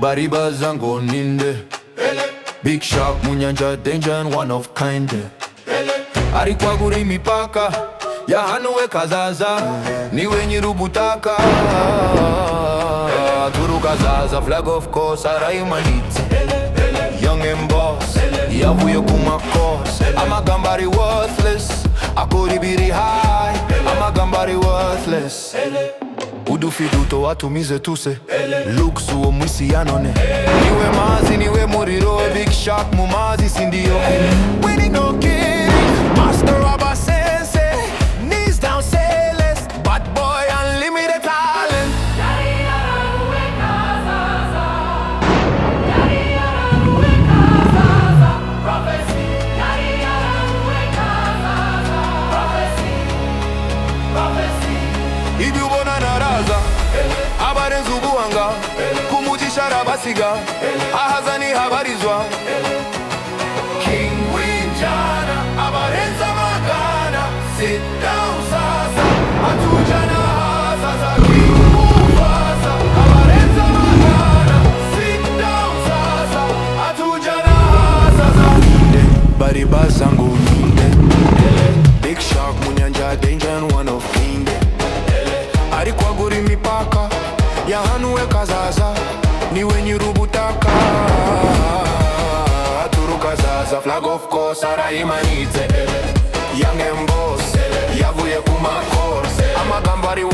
baribaza ngo ninde Big Shark mu nyanja danger and one of kind ari kwagura imipaka yahanuwe kazaza niwe nyir'ubutaka turukazaza flag of course arayimanitse young and boss yavuye ku makosa amagambo ari worthless akora ibiri high amagambo ari worthless udufi duto watumize tuse looks uwo mwisi ya none niwe mazi niwe muriro Big Shark mu mazi sindiyo winning no king master of our sense knees down say less bad boy unlimited talent ibyo ubona naraza abarenze ubuhanga kumugisha arabasiga ahaza ntihabarizwa King w'injyana abarenze amagana sit down sasa atujana hazaza King mufasa abarenze amagana sit down sasa atujana hazaza baribaza ngo ninde Big Shark mu nyanja danger and one of kind ari kwagura imipaka yahanuwe kazaza niwe nyir'ubutaka turukazaza flag of course arayimanitse young and boss yavuye ku makorse amagambo ari